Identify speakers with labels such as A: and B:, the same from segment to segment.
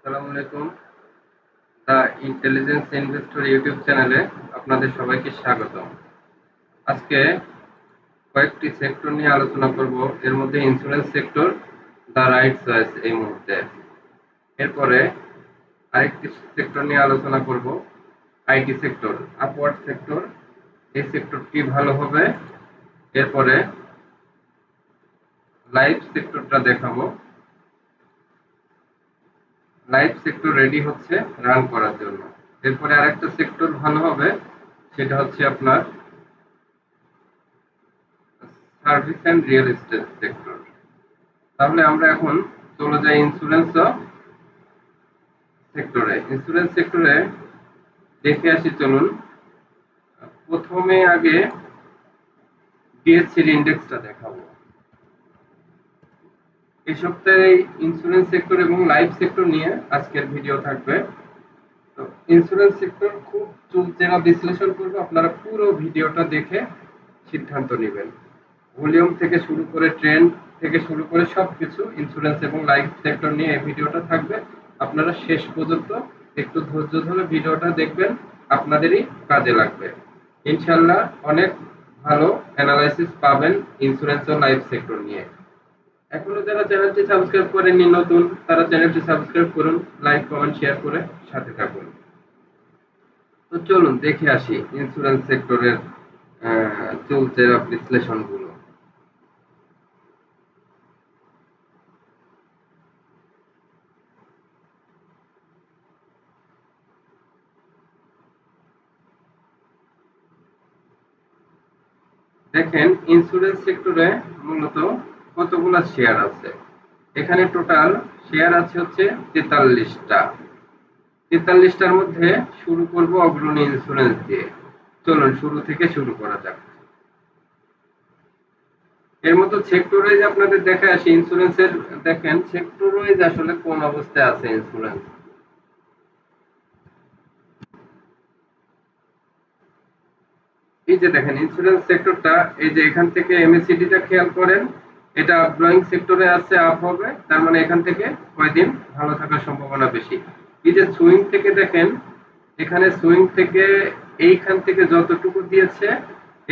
A: আসসালামু আলাইকুম। The intelligence investor YouTube চ্যানেলে আপনাদের সবাইকে স্বাগতম। আজকে কয়েকটি সেক্টর নিয়ে আলোচনা করব। এর মধ্যে insurance sector the right choice এই মুহূর্তে। এরপরে আরেকটি সেক্টর নিয়ে আলোচনা করব, আইটি সেক্টর, আপওয়ার্ড সেক্টর। এই সেক্টরটি ভালো হবে। এরপরে লাইফ সেক্টরটা দেখাবো। লাইফ সেক্টর রেডি হচ্ছে রান করার জন্য। এরপরে আরেকটা সেক্টর ভালো হবে, সেটা হচ্ছে আপনার service and real estate sector. তাহলে আমরা এখন চলে যাই ইন্স্যুরেন্স সেক্টরে। ইন্স্যুরেন্স সেক্টরে দেখে আসি, চলুন। প্রথমে আগে ডিএসসির ইন্ডেক্সটা দেখাবো। এই সপ্তাহে ইন্স্যুরেন্স সেক্টর এবং লাইফ সেক্টর নিয়ে আজকের ভিডিও থাকবে। তো ইন্স্যুরেন্স সেক্টর খুব চুলচেরা বিশ্লেষণ করবো, আপনারা পুরো ভিডিওটা দেখে সিদ্ধান্ত নেবেন। ভলিউম থেকে শুরু করে ট্রেন্ড থেকে শুরু করে সবকিছু ইন্স্যুরেন্স এবং লাইফ সেক্টর নিয়ে এই ভিডিওটা থাকবে। আপনারা শেষ পর্যন্ত একটু ধৈর্য ধরে ভিডিওটা দেখবেন, আপনাদেরই কাজে লাগবে। ইনশাল্লাহ অনেক ভালো অ্যানালাইসিস পাবেন ইন্স্যুরেন্স ও লাইফ সেক্টর নিয়ে। এখনো যারা চ্যানেলটি সাবস্ক্রাইব করেননি, নতুন, তারা চ্যানেলটি সাবস্ক্রাইব করুন, লাইক কমেন্ট শেয়ার করে সাথে থাকুন। তো চলুন দেখে আসি ইন্স্যুরেন্স সেক্টরের চলছে বিশ্লেষণগুলো। দেখেন ইন্স্যুরেন্স সেক্টরে মূলত কতগুলা শেয়ার আছে। এখানে টোটাল শেয়ার আছে হচ্ছে 43টা। 43টার মধ্যে শুরু করব অগ্রণী ইন্স্যুরেন্স দিয়ে। চলুন শুরু থেকে শুরু করা যাক। এর মতো সেক্টর ওয়াইজ আপনাদের দেখা আসে ইন্স্যুরেন্সের। দেখেন সেক্টর ওয়াইজ আসলে কোন অবস্থায় আছে ইন্স্যুরেন্স। এই যে দেখেন ইন্স্যুরেন্স সেক্টরটা, এই যে এখান থেকে এমএসসিডিটা খেয়াল করেন, এটা আপগ্রোয়িং সেক্টরে আছে, আপ হবে, তার মানে এখান থেকে কয়দিন ভালো থাকার সম্ভাবনা বেশি। এই যে সুইং থেকে দেখেন, এখানে সুইং থেকে এইখান থেকে যতটুকু দিয়েছে,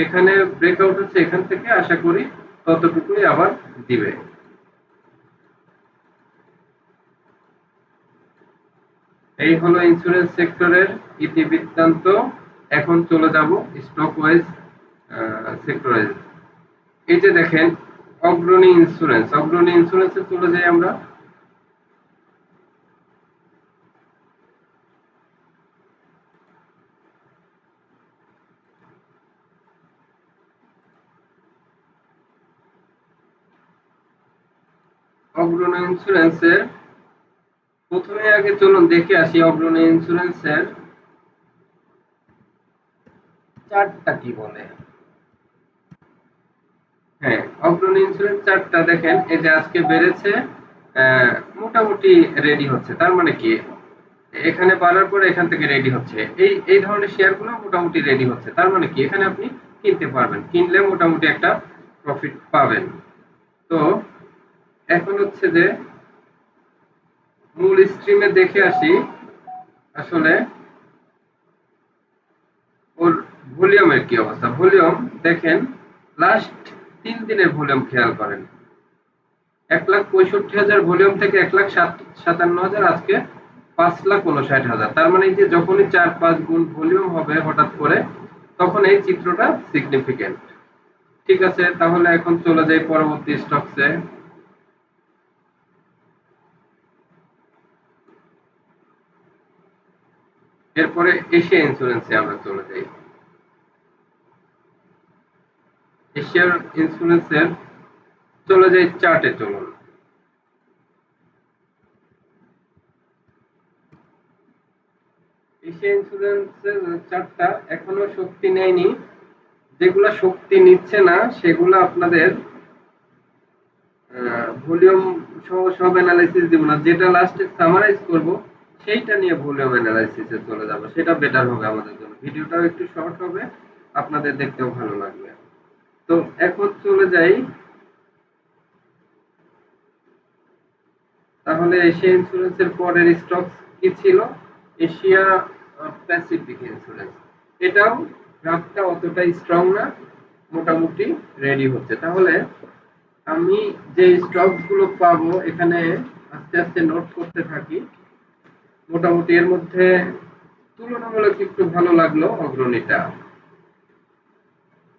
A: এখানে ব্রেকআউট হচ্ছে এখান থেকে, আশা করি ততটুকুই আবার দিবে। এই হলো ইন্স্যুরেন্স সেক্টরের ইতিবৃত্তান্ত। এখন চলে যাব স্টক ওয়াইজ সেক্টর ওয়াইজ। এই যে দেখেন অগ্রণী ইন্স্যুরেন্স, অগ্রণী ইন্স্যুরেন্সে চলে যাই আমরা। অগ্রণী ইন্স্যুরেন্সের প্রথমে আগে চলুন দেখে আসি অগ্রণী ইন্স্যুরেন্সের চার্টটা কি বলে। হ্যাঁ, অগ্রণী ইন্স্যুরেন্স চার্টটা দেখেন, এই যে আজকে বেড়েছে, মোটামুটি রেডি হচ্ছে, তার মানে কি এখানে বাড়ার পরে এখান থেকে রেডি হচ্ছে। এই এই ধরনের শেয়ারগুলো মোটামুটি রেডি হচ্ছে, তার মানে কি এখানে আপনি কিনতে পারবেন, কিনলে মোটামুটি একটা প্রফিট পাবেন। তো এখন হচ্ছে যে মূল স্ট্রিমে দেখে আসি আসলে ওর ভলিউমের কি অবস্থা। ভলিউম দেখেন, লাস্ট 3 দিনের ভলিউম খেয়াল করেন। 1,65,000 ভলিউম থেকে 1,57,000, আজকে 5,59,000। তার মানে যে যখনই 4-5 গুণ ভলিউম হবে হঠাৎ করে, তখন এই চিত্রটা সিগনিফিকেন্ট। ঠিক আছে, তাহলে এখন চলে যাই পরবর্তী স্টকসে। এরপরে এশিয়া ইন্স্যুরেন্সে আমরা চলে যাই। এশিয়ার ইন্স্যুরেন্সের চলে যাই চার্টে, চলুন। এশিয়া ইন্স্যুরেন্সের চার্টটা এখনো শক্তি নেয়নি। যেগুলা শক্তি নিচ্ছে না সেগুলা আপনাদের ভলিউম সহ সব অ্যানালাইসিস দিব না, যেটা লাস্টে সামারাইজ করব সেইটা নিয়ে ভলিউম অ্যানালাইসিসে চলে যাব, সেটা বেটার হবে আমাদের জন্য। ভিডিওটাও একটু শর্ট হবে, আপনাদের দেখতেও ভালো লাগবে। তো এখন চলে যাই তাহলে এশিয়া ইন্স্যুরেন্সের পরের স্টক কি ছিল? Asia Pacific insurance. এটাও গ্রাফটা অতটা স্ট্রং না, মোটামুটি রেডি হচ্ছে। তাহলে আমি যে স্টক গুলো পাবো এখানে আস্তে আস্তে নোট করতে থাকি। মোটামুটি এর মধ্যে তুলনামূলক একটু ভালো লাগলো অগ্রণীটা।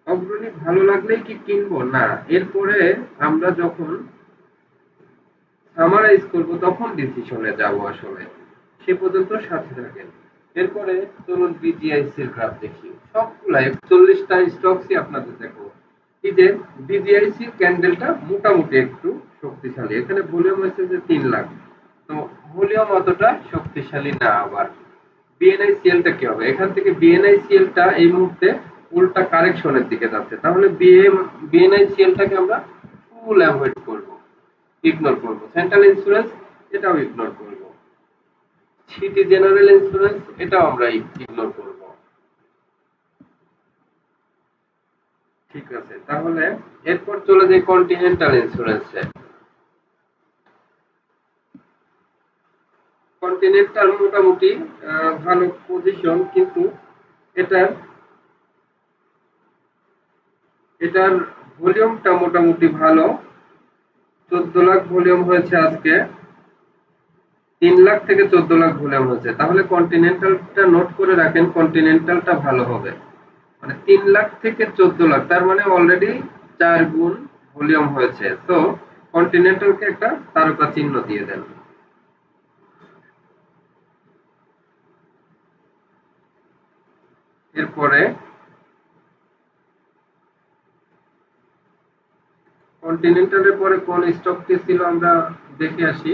A: অগ্রণী ভালো লাগলেই কি কিনবো? না, এরপরে আমরা যখন সামারাইজ করব তখন ডিসিশনে যাব আসলে। সে পর্যন্ত সাথে থাকেন। এরপরে চলুন বিজিআইসির গ্রাফ দেখি। সবগুলাই 40টা স্টকসই আপনাদের দেখো। এই যে বিজিআইসি ক্যান্ডেলটা মোটামুটি একটু শক্তিশালী। এখানে ভলিউম হয়েছে যে 3 লাখ। তো ভলিউম অতটা শক্তিশালী না। আবার বিএনআইসিএলটা কি হবে? এখান থেকে বিএনআইসিএলটা এই মুহূর্তে উল্টা কারেকশনের দিকে যাচ্ছে। তাহলে বিএনআইসিএলটাকে আমরা ফুল অ্যাভয়েড করব, ইগনোর করব। সেন্ট্রাল ইন্স্যুরেন্স এটাও ইগনোর করব। সিটি জেনারেল ইন্স্যুরেন্স এটাও আমরা ইগনোর করব। ঠিক আছে, তাহলে এরপর চলে যাই কন্টিনেন্টাল ইন্স্যুরেন্সে। কন্টিনেন্টাল মোটামুটি ভালো পজিশন, কিন্তু এটার এটার ভলিউমটা মোটামুটি ভালো। 14 লাখ ভলিউম হয়েছে আজকে। 3 লাখ থেকে 14 লাখ ভলিউম হয়েছে। তাহলে কন্টিনেন্টালটা নোট করে রাখেন, কন্টিনেন্টালটা ভালো হবে। মানে 3 লাখ থেকে 14 লাখ, তার মানে অলরেডি 4 গুণ ভলিউম হয়েছে। তো কন্টিনেন্টালকে একটা তারকা চিহ্ন দিয়ে দেন। এরপরে কন্টিনেন্টালের পরে কোন স্টকটি ছিল আমরা দেখে আসি।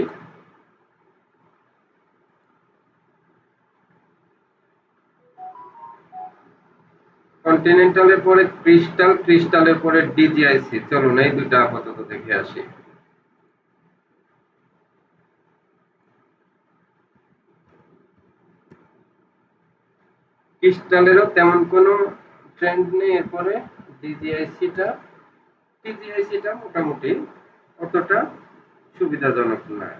A: কন্টিনেন্টালের পরে ক্রিস্টাল, ক্রিস্টালের পরে ডিজিআইসি। চলুন এই দুইটা আপাতত দেখে আসি। ক্রিস্টালেরও তেমন কোনো ট্রেন্ড নেই। এরপরে ডিজিআইসিটা, টিজিআইসিটা মোটামুটি অতটা সুবিধাজনক না।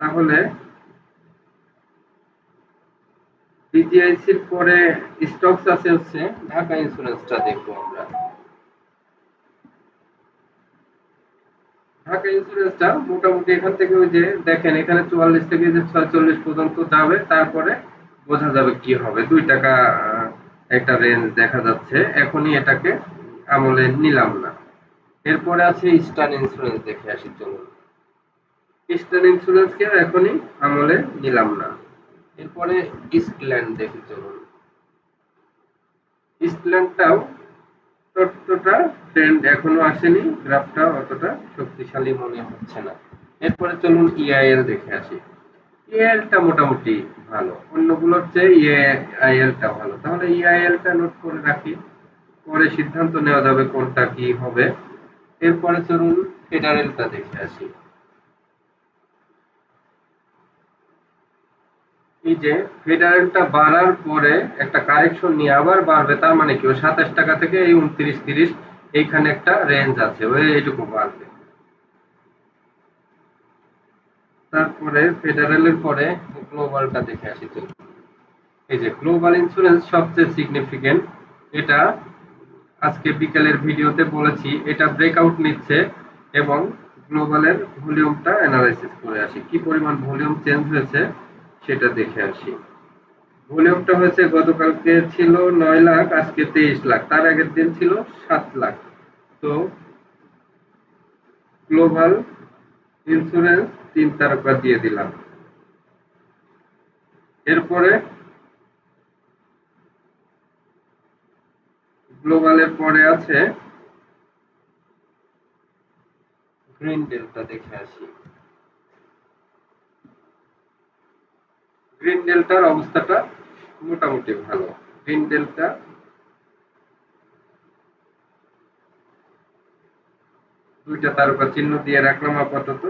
A: তাহলে ডিজিআইসির পরে স্টকস আছে হচ্ছে ঢাকা ইন্স্যুরেন্সটা দেখবো আমরা। ঢাকা ইন্স্যুরেন্সটা মোটামুটি এখান থেকে ওই যে দেখেন এখানে 44 থেকে যে 46 পর্যন্ত যাবে, তারপরে বোঝা যাবে কি হবে। 2 টাকা একটা রেঞ্জ দেখা যাচ্ছে। এখনই এটাকে আমলে নিলাম না। এরপরে আছে ইস্টার্ন ইন্স্যুরেন্স দেখে আসি চলুন। ইস্টার্ন ইন্স্যুরেন্সকে এখনই আমলে নিলাম না। এরপরে ইস্টল্যান্ড দেখি চলুন। ইস্টল্যান্ডটাও ততটা ট্রেন্ড এখনো আসেনি, গ্রাফটা অতটা শক্তিশালী মনে হচ্ছে না। এরপরে চলুন ইআইএল দেখে আসি। ইআইএলটা মোটামুটি ভালো, অন্যগুলোর চেয়ে ইআইএলটা ভালো। তাহলে ইআইএলটা নোট করে রাখি, পরে সিদ্ধান্ত নেওয়া যাবে কোনটা কি হবে। এরপরে চলুন ফেডারেলটা দেখে আসি। এই যে ফেডারেলটা বাড়ার পরে একটা কারেকশন নিয়ে আবার বাড়বে, তার মানে কি? 27 টাকা থেকে এই 29-30 এইখানে একটা রেঞ্জ আছে, ওই এইটুকু বাড়বে। তারপরে ফেডারেলের পরে গ্লোবালটা দেখে আসি চলুন। এই যে গ্লোবাল ইন্স্যুরেন্স সবচেয়ে সিগনিফিকেন্ট। এটা আজকে বিকেলের ভিডিওতে বলেছি, এটা ব্রেকআউট নিচ্ছে এবং গ্লোবালের ভলিউমটা অ্যানালাইসিস করে আসি। কি পরিমাণ ভলিউম চেঞ্জ হয়েছে সেটা দেখে আসি। ভলিউমটা হয়েছে গতকালকে ছিল 9 লাখ, আজকে 23 লাখ, তার আগের দিন ছিল 7 লাখ। তো গ্লোবাল ইন্স্যুরেন্স 3 তারকা দিয়ে দিলাম। এরপরে গ্লোবালের পরে আছে গ্রিন ডেল্টা দেখে আসি। গ্রিন ডেল্টার অবস্থাটা মোটামুটি ভালো। গ্রিন ডেল্টা দুইটা তারকা চিহ্ন দিয়ে রাখলাম আপাতত।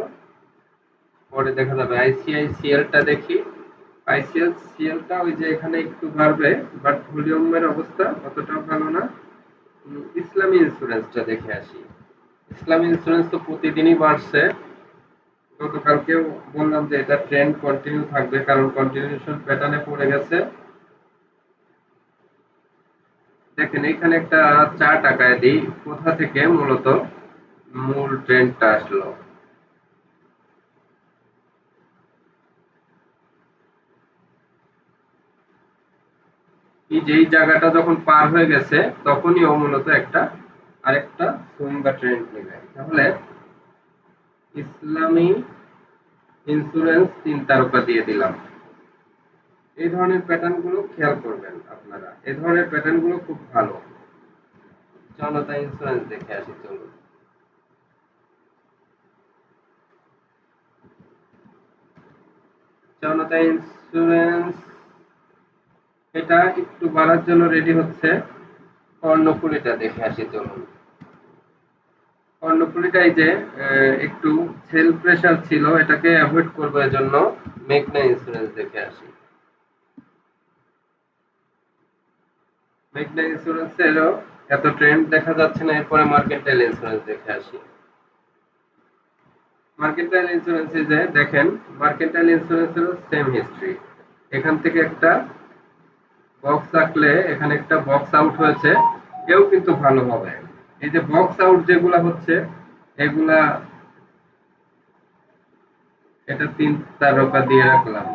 A: পরে দেখা যাবে। আইসিআইসিএলটা দেখি। আইসিআইসিএলটা ওই যে এখানে একটু বাড়বে, বাট ভলিউমের অবস্থা অতটাও ভালো না। ইসলামী ইন্স্যুরেন্সটা দেখে আসি। ইসলামী ইন্স্যুরেন্স তো প্রতিদিনই বাড়ছে। গতকালকেও বললাম যে এটা ট্রেন্ড কন্টিনিউ থাকবে, কারণ কন্টিনিউশন প্যাটার্নে পড়ে গেছে। দেখেন এখানে একটা চার্ট আঁকায় দিই, কোথা থেকে মূলত মূল ট্রেন্ডটা আসলো। এই যে এই জায়গাটা যখন পার হয়ে গেছে তখনই ও মূলত একটা আরেকটা সুইং বা ট্রেন্ড নেবে। তাহলে ইসলামী ইন্স্যুরেন্স ৩ তারকা দিয়ে দিলাম। এই ধরনের প্যাটার্ন গুলো খেয়াল করবেন আপনারা, এই ধরনের প্যাটার্ন গুলো খুব ভালো। জনতা ইন্স্যুরেন্স দেখে আসি চলুন। জনতা ইন্স্যুরেন্স এটা একটু বাড়ার জন্য রেডি হচ্ছে। কর্ণফুলীটা দেখে আসি চলুন। কর্ণফুলীটা এই যে একটু সেল প্রেসার ছিল, এটাকে অ্যাভয়েড করবো, এজন্য মেঘনা ইন্স্যুরেন্স দেখে আসি। মেঘনা ইন্স্যুরেন্সেরও এত ট্রেন্ড দেখা যাচ্ছে না, এরপরে মার্কেন্টাইল ইন্স্যুরেন্স দেখে আসি। মার্কেন্টাইল ইন্স্যুরেন্স যে দেখেন, মার্কেন্টাইল ইন্স্যুরেন্সেরও সেম হিস্ট্রি। এখান থেকে একটা বক্স রাখলে এখানে একটা বক্স আউট হয়েছে, এও কিন্তু ভালো হবে। এই যে বক্স আউট যেগুলা হচ্ছে এগুলা, এটা ৩ তারকা দিয়ে রাখলাম।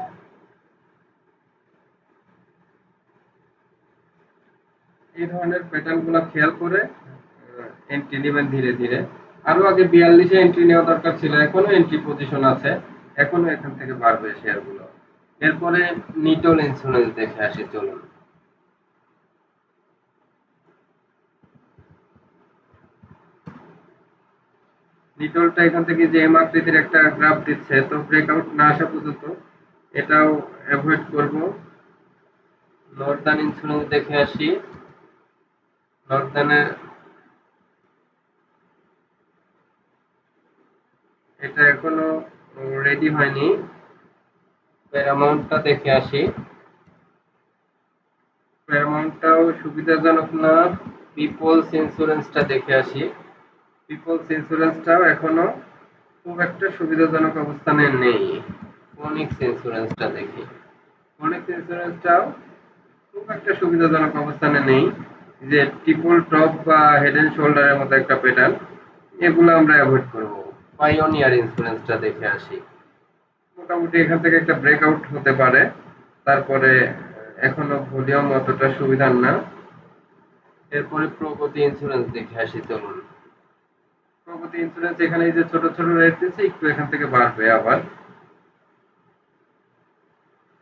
A: এই ধরনের প্যাটার্ন গুলা খেয়াল করে এন্ট্রি নেবেন ধীরে ধীরে। আরো আগে ৪২-এ এন্ট্রি নেওয়া দরকার ছিল, এখনো এন্ট্রি পজিশন আছে, এখনো এখান থেকে বাড়বে শেয়ার গুলো। এরপরে নিটল ইন্স্যুরেন্স দেখে আসি চলুন। নিটলটা এখান থেকে যে এম আকৃতির একটা গ্রাফ দিচ্ছে, তো ব্রেকআউট না আসা পর্যন্ত এটাও অ্যাভয়েড করব। নর্দার্ন ইন্স্যুরেন্স দেখে আসি। নর্দার্নে এটা এখনো রেডি হয়নি। প্যারামাউন্টটা দেখে আসি। প্যারামাউন্টটাও সুবিধাজনক না। পিপলস ইন্স্যুরেন্সটা দেখে আসি। পিপলস ইন্স্যুরেন্সটাও এখনো খুব একটা সুবিধাজনক অবস্থানে নেই। ফোনিক্স ইন্স্যুরেন্সটা দেখি। ফোনিক্স ইন্স্যুরেন্সটাও খুব একটা সুবিধাজনক অবস্থানে নেই। যে ট্রিপল টপ বা হেড এন্ড শোল্ডারের মতো একটা প্যাটার্ন, এগুলো আমরা অ্যাভয়েড করব। পাইওনিয়ার ইন্স্যুরেন্সটা দেখে আসি। মোটামুটি এখান থেকে একটা ব্রেকআউট হতে পারে, তারপরে এখনো ভলিউম অতটা সুবিধার না। এরপরে প্রগতি ইন্স্যুরেন্স দেখে আসি চলুন। প্রগতি ইন্স্যুরেন্স এখানে এই যে ছোট ছোট রেট দিচ্ছে, একটু এখান থেকে বাড়বে আবার।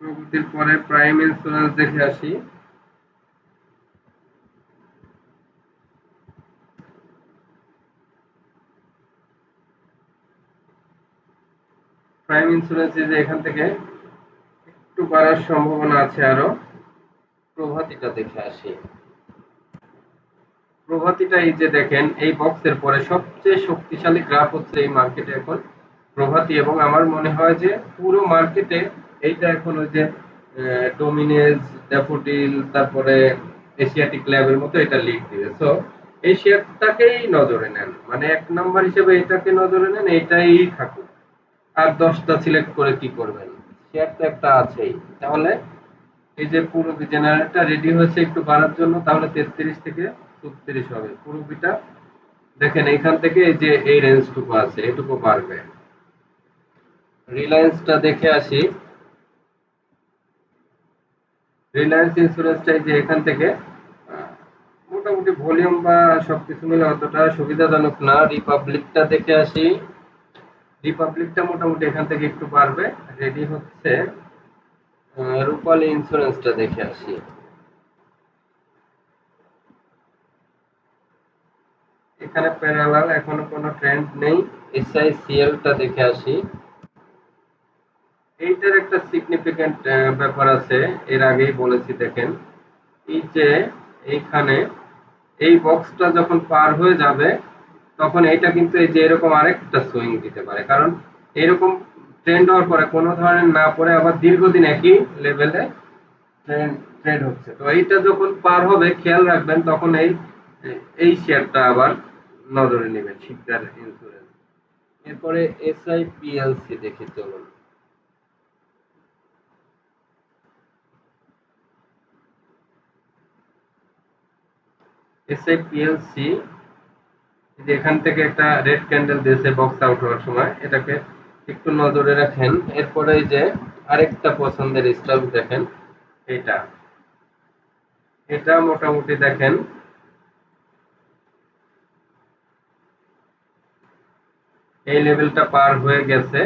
A: প্রগতির পরে প্রাইম ইন্স্যুরেন্স দেখে আসি। প্রাইম ইন্স্যুরেন্স যে এখান থেকে একটু বাড়ার সম্ভাবনা আছে আরো। প্রভাতিটা দেখে আসি। প্রভাতিটা এই যে দেখেন, এই বক্সের পরে সবচেয়ে শক্তিশালী গ্রাফ হচ্ছে এই মার্কেটে এখন প্রভাতি, এবং আমার মনে হয় যে পুরো মার্কেটে এইটা এখন ওই যে ডোমিনেজ, ড্যাফোডিল, তারপরে এশিয়াটিক ল্যাবের মতো এটা লিড দিবে। সো এই শেয়ারটাকেই নজরে নেন, মানে ১ নাম্বার হিসেবে এটাকে নজরে নেন, এটাই থাকুক। আর ১০টা সিলেক্ট করে কি করবেন? শেয়ার তো একটা আছেই। তাহলে এই যে পুরবি জেনারেটরটা রেডি হয়েছে একটু বাড়ার জন্য, তাহলে ৩৩ থেকে ৩৬ হবে পুরবিটা। দেখেন এইখান থেকে এই যে এই রেঞ্জটুকু আছে, এটুকু বাড়বে। রিলায়েন্সটা দেখে আসি। রিলায়েন্স ইন্স্যুরেন্সটা এই যে এখান থেকে মোটামুটি ভলিউম বা সবকিছু মিলে অতটা সুবিধাজনক না। রিপাবলিকটা দেখে আসি। রিপাবলিকটা মোটামুটি এখান থেকে একটু বাড়বে, রেডি হচ্ছে। রূপালী ইন্স্যুরেন্সটা দেখে আসি। এখানে প্যারালাল এখনো কোনো ট্রেন্ড নেই। এসআইসিএলটা দেখে আসি। এইটার একটা সিগনিফিক্যান্ট ব্যাপার আছে, এর আগেই বলেছি। দেখেন এই যে এইখানে এই বক্সটা যখন পার হয়ে যাবে তখন এইটা কিন্তু এই যে এরকম আরেকটা সুইং দিতে পারে, কারণ এরকম ট্রেন্ড হওয়ার পরে কোনো ধরনের না পরে আবার দীর্ঘদিন একই লেভেলে ট্রেড হচ্ছে। তো এইটা যখন পার হবে খেয়াল রাখবেন, তখন এই এই শেয়ারটা আবার নজরে নেবেন, শিকদার ইন্স্যুরেন্স। এরপরে SIPLC দেখি চলুন। SIPLC এখান থেকে একটা রেড ক্যান্ডেল দিয়েছে বক্স আউট হওয়ার সময়, এটাকে একটু নজরে রাখেন। এরপরে এই যে আরেকটা পছন্দের স্টক দেখেন, এটা এটা মোটামুটি দেখেন এই লেভেলটা পার হয়ে গেছে।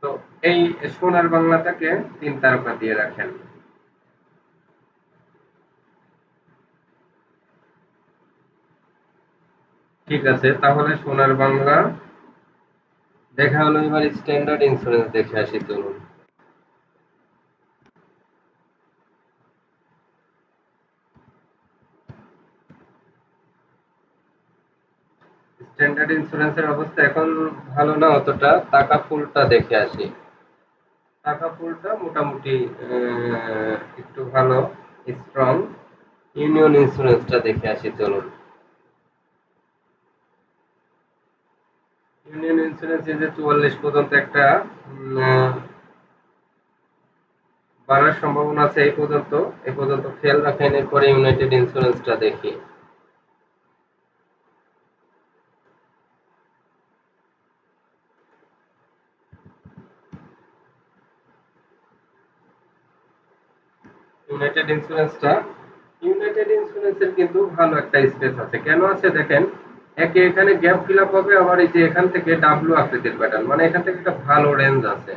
A: তো এই সোনার বাংলাটাকে 3 তারকা দিয়ে রাখেন। ঠিক আছে, তাহলে সোনার বাংলা দেখা হলো। এবার স্ট্যান্ডার্ড ইন্স্যুরেন্স দেখে আসি চলুন। স্ট্যান্ডার্ড ইন্স্যুরেন্সের অবস্থা এখন ভালো না অতটা। টাকা ফুলটা দেখে আসি। টাকা ফুলটা মোটামুটি একটু ভালো, স্ট্রং। ইউনিয়ন ইন্স্যুরেন্সটা দেখে আসি চলুন। ইউনিয়ন ইন্স্যুরেন্স এই যে 44 পর্যন্ত একটা বাড়ার সম্ভাবনা আছে। এই পর্যন্ত খেয়াল রাখেন। এরপরে ইউনাইটেড ইন্স্যুরেন্সটা দেখি। ইউনাইটেড ইন্স্যুরেন্সের কিন্তু ভালো একটা স্পেস আছে। কেন আছে দেখেন, একে এখানে গ্যাপ ফিল আপ হবে, আবার এই যে এখান থেকে ডাব্লিউ আকৃতির প্যাটার্ন, মানে এখান থেকে একটা ভালো রেঞ্জ আছে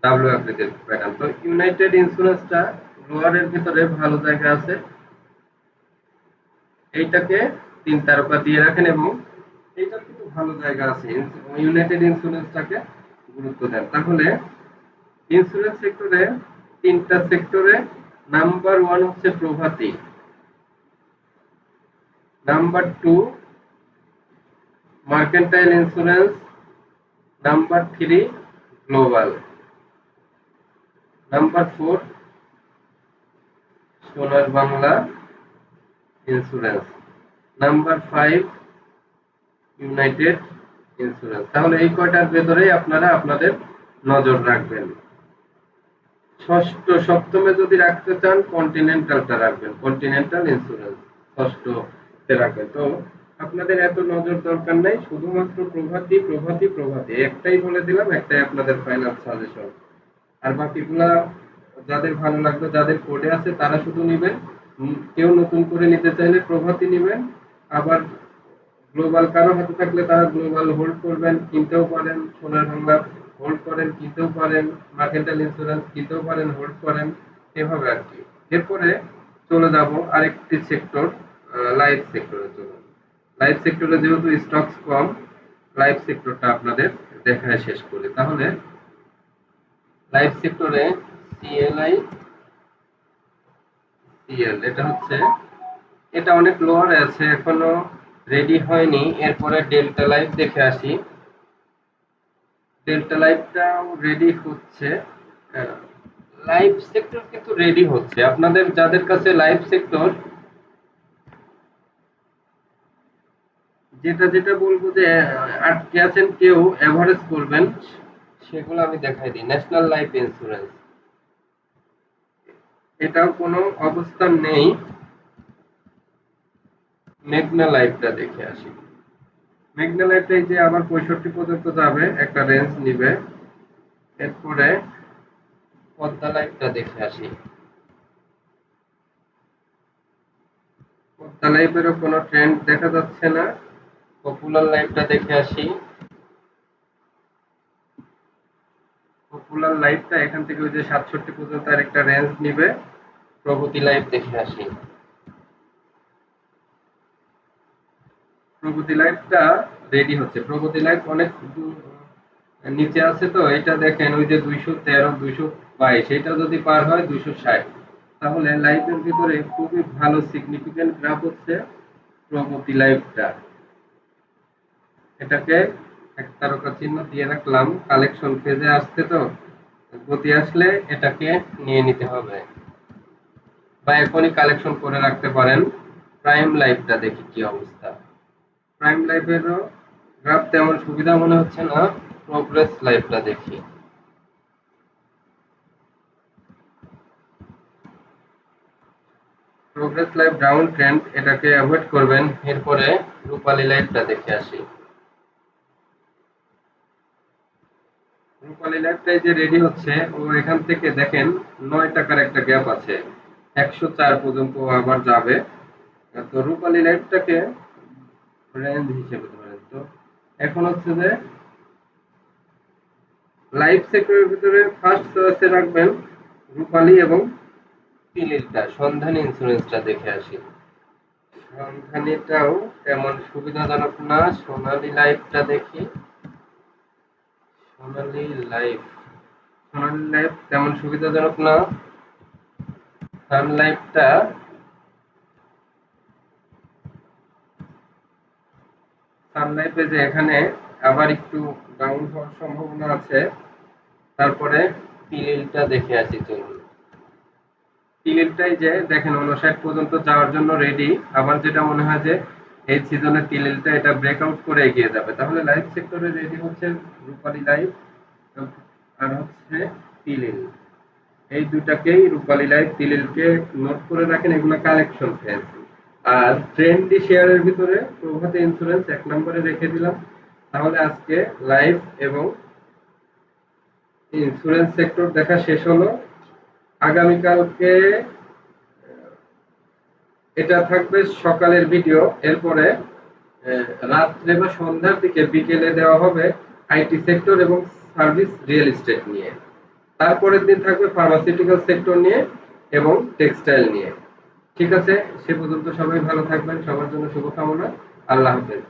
A: ডাব্লিউ আকৃতির প্যাটার্ন। তো ইউনাইটেড ইন্স্যুরেন্সটা লোয়ারের ভিতরে ভালো জায়গা আছে। এইটাকে 3 তারকা দিয়ে রাখেন এবং এইটার কিন্তু ভালো জায়গা আছে। ইউনাইটেড ইন্স্যুরেন্সটাকে গুরুত্ব দেন। তাহলে ইন্স্যুরেন্স সেক্টরে 3টা সেক্টরে নাম্বার 1 হচ্ছে Prabhati, number 2 Mercantile Insurance, number 3 Global, number 4 Sonar Bangla Insurance, number 5 United Insurance. তাহলে এই কয়টার ভেতরেই আপনারা আপনাদের নজর রাখবেন। ষষ্ঠ সপ্তমে যদি রাখতে চান কন্টিনেন্টালটা রাখবেন, কন্টিনেন্টাল ইন্স্যুরেন্স ষষ্ঠতে রাখবেন। তো আপনাদের এত নজর দরকার নাই, শুধুমাত্র প্রভাতী প্রভাতী প্রভাতী একটাই বলে দিলাম, একটাই আপনাদের ফাইনাল সাজেশন। আর বাকিগুলা যাদের ভালো লাগবে, যাদের কোডে আছে তারা শুধু নিবেন। কেউ নতুন করে নিতে চাইলে প্রভাতী নিবেন। আবার গ্লোবাল কারো হাতে থাকলে তারা গ্লোবাল হোল্ড করবেন, কিনতেও পারেন। সোনার বাংলা হোল্ড করেন, কিনতেও পারেন। মার্কেন্টাইল ইন্স্যুরেন্স কিনতেও পারেন, হোল্ড করেন, এভাবে আর কি। এরপরে চলে যাব আরেকটি সেক্টর, লাইফ সেক্টরে চলুন। লাইফ সেক্টরে যেহেতু স্টকস কম, লাইফ সেক্টরটা আপনাদের দেখায় শেষ করি। তাহলে লাইফ সেক্টরে সিএলআই সিএল, এটা অনেক লোয়ারে আছে, এখনো রেডি হয়নি। এরপরে ডেল্টা লাইফ দেখে আসি। ডেল্টা লাইফটাও রেডি হচ্ছে। লাইফ সেক্টর কিন্তু রেডি হচ্ছে। আপনাদের যাদের কাছে লাইফ সেক্টর, যেটা যেটা বলবো যে আটকে আছেন, কেউ এভারেজ করবেন, সেগুলো আমি দেখাই দিই। ন্যাশনাল লাইফ ইন্স্যুরেন্স, এটাও কোনো অবস্থান নেই। মেঘনা লাইফটা দেখে আসি। মেঘনা লাইফটা এই যে আবার 65 পর্যন্ত যাবে, একটা রেঞ্জ নিবে। এরপরে পদ্মা লাইফটা দেখে আসি। পদ্মা লাইফেরও কোনো ট্রেন্ড দেখা যাচ্ছে না। পপুলার লাইফটা দেখে আসি। পপুলার লাইফটা এখান থেকে ওই যে 67 পর্যন্ত আর একটা রেঞ্জ নিবে। প্রগতি লাইফ দেখে আসি। প্রগতি লাইফটা রেডি হচ্ছে। প্রগতি লাইফ অনেক নিচে আছে, তো এটা দেখেন ওই যে 213 222, এটা যদি পার হয় 260, তাহলে লাইফের ভিতরে খুবই ভালো সিগনিফিকেন্ট গ্রাফ হচ্ছে প্রগতি লাইফটা। এটাকে এক তারকা চিহ্ন দিয়ে রাখলাম। কালেকশন ফেজে আসছে, তো গতি আসলে এটাকে নিয়ে নিতে হবে, বা এখনই কালেকশন করে রাখতে পারেন। প্রাইম লাইফটা দেখি কি অবস্থা। প্রাইম লাইফেরও গ্রাফ তেমন সুবিধা মনে হচ্ছে না, প্রোগ্রেস লাইভটা দেখি। প্রোগ্রেস লাইভ ডাউন ট্রেন্ড, এটাকে অ্যাভয়েড করবেন। এরপরে রূপালী লাইভটা দেখে আসি। রূপালী লাইভটাই যে রেডি হচ্ছে, ও এখান থেকে দেখেন 9 টাকার একটা গ্যাপ আছে, 104 পর্যন্ত আবার যাবে। তো রূপালী লাইভটাকে রেঞ্জ হিসেবে ধরেন। তো এখন হচ্ছে যে লাইফ সেক্টরের ভিতরে ফার্স্ট চয়েসে রাখবেন রূপালী এবং তিলিরটা। সন্ধানী ইন্স্যুরেন্সটা দেখে আসি। সন্ধানীটাও তেমন সুবিধাজনক না। সোনালী লাইফটা দেখি। সোনালী লাইফ, সোনালী লাইফ তেমন সুবিধাজনক না। সান লাইফটা, সান লাইফে যে এখানে আবার একটু ডাউন হওয়ার সম্ভাবনা আছে। তারপরে তিলিরটা দেখে আসি চলুন। তিলেরটাই যে দেখেন 59 পর্যন্ত যাওয়ার জন্য রেডি। আমার যেটা মনে হয় যে এই সিজনে তিলেরটা এটা ব্রেকআউট করে এগিয়ে যাবে। তাহলে লাইফ সেক্টরে রেডি হচ্ছে রূপালী লাইফ আর হচ্ছে তিলিল। এই দুটাকেই, রূপালী লাইফ তিলিলকে নোট করে রাখেন, এগুলো কালেকশন ফেজ। আর ট্রেন্ডি শেয়ারের ভিতরে প্রভাতী ইন্স্যুরেন্স 1 নম্বরে রেখে দিলাম। তাহলে আজকে লাইফ এবং ইন্স্যুরেন্স সেক্টর দেখা শেষ হলো। আগামীকালকে এটা থাকবে সকালের ভিডিও। এরপরে রাত্রে বা সন্ধ্যার দিকে বিকেলে দেওয়া হবে আইটি সেক্টর এবং সার্ভিস রিয়েল এস্টেট নিয়ে। তারপরের দিন থাকবে ফার্মাসিউটিক্যাল সেক্টর নিয়ে এবং টেক্সটাইল নিয়ে। ঠিক আছে, সে পর্যন্ত সবাই ভালো থাকবেন, সবার জন্য শুভকামনা। আল্লাহ হাফেজ।